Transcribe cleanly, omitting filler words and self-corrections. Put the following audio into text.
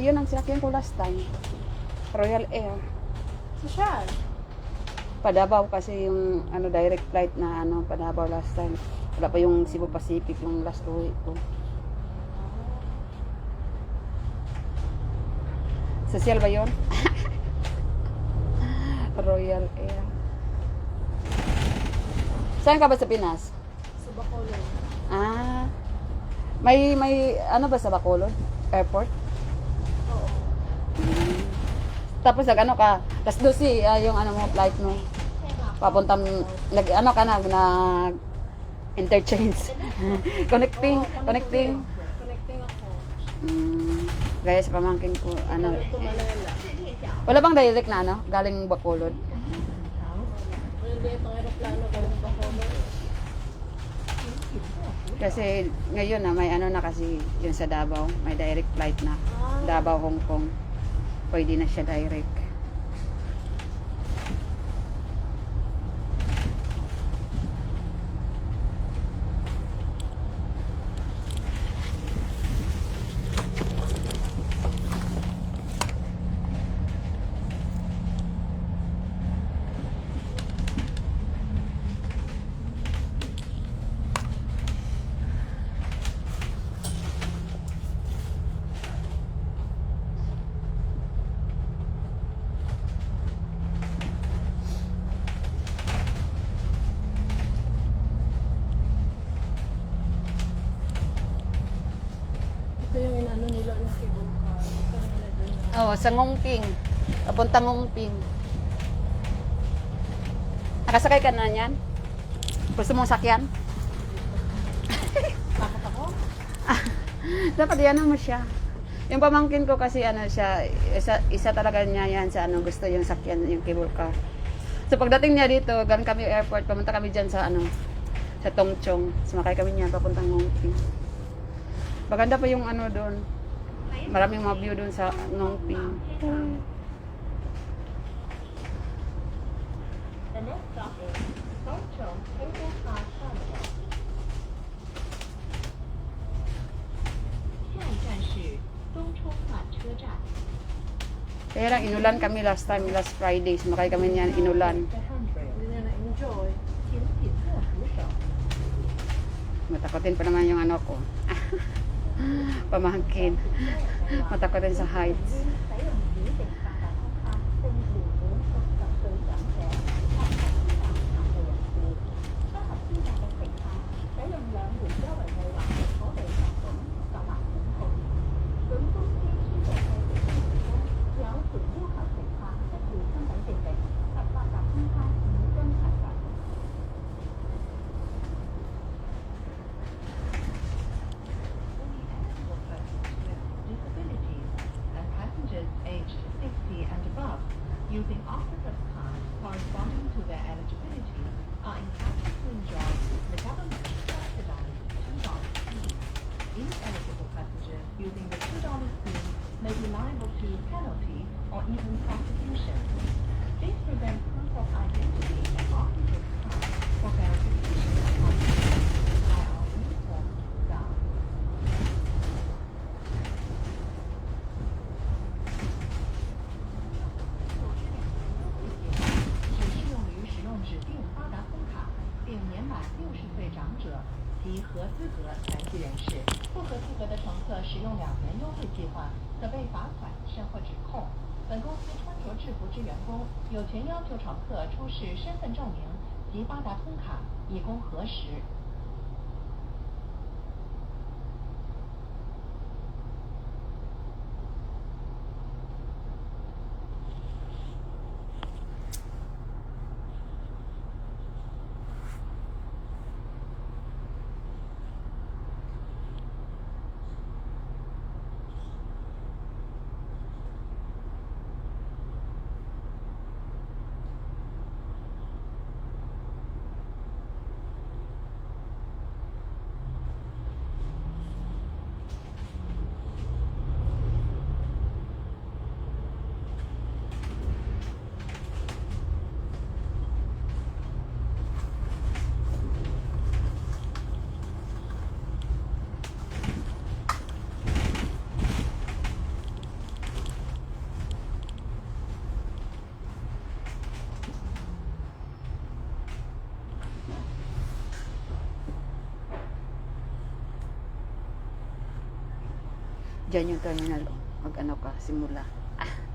yun ang sinakyan ko last time. Royal Air. Sosyal. Padabaw kasi yung ano direct flight na ano Padabaw last time. Wala pa yung Cebu Pacific yung last uwi ko. Social ba yun? Royal Air. Saan ka ba sa Pinas? Sa Bacolod. Ah. May ano ba sa Bacolod? Airport? Oo. Hmm. Tapos ano ka, tas 12 yung ano mo flight mo. Papuntang ano ka nag interchange. Connecting. Connecting ako. Gaya sa pamangkin ko ano. Ito Manila. Wala bang direct na ano galing Bacolod? Hindi itong aeroplano galing Bacolod. Kasi ngayon na may ano na kasi yun sa Davao, may direct flight na. Davao, Hong Kong. Pwede na siya direct. Ito yung inano nila ng cable car. Ito nila dun na. Oh, sa Ngongping. Papunta Ngongping. Nakasakay ka na niyan? Gusto mong sakyan? Takot ako? Dapat yan mo siya. Yung pamangkin ko kasi ano siya, isa talaga niya yan sa ano gusto yung sakyan, yung cable car. So pagdating niya dito, galing kami airport, pumunta kami diyan sa ano, sa Tongchong. Sumakay kami niyan papuntang Ngongping. Maganda pa yung ano doon. Maraming mga view doon sa Ngongping. The next stop is Tongchong Cable Car Terminal. 下一站是东冲缆车站。 Kaya lang inulan kami last time, last Friday. Sumakay kami niyan, inulan. Hindi na na-enjoy. 请紧握扶手。 Matakotin pa naman yung ano ko. Pamangkin. Matakotin sa heights. 使用指定八达通卡登录无痛上车上車，拍拍大卡嘅人士，不合資格嘅乘客使用兩元優惠計劃可被罰款10萬元澳元。本公司宣布嘅乘客中，有權要求乘客出示身份證明及八達通卡以真實實。 disabilities and passengers aged 60 and above using Octopus cards corresponding to their eligibility are entitled to enjoy the government's subsidized $2 scheme. Ineligible passengers using the $2 scheme may be liable to penalty or even prosecution. Please present proof of identity and Octopus card for verification of confirmation by our uniformed staff. 只适用于使用指定八达通卡并年满60岁长者及合资格残疾人士。不合资格的乘客使用2元优惠计划，可被罚款甚或指控。本公司穿着制服之员工有权要求乘客出示身份证明及八达通卡，以供核实。Diyan yung terminal. Mag ano ka, simula. Ah.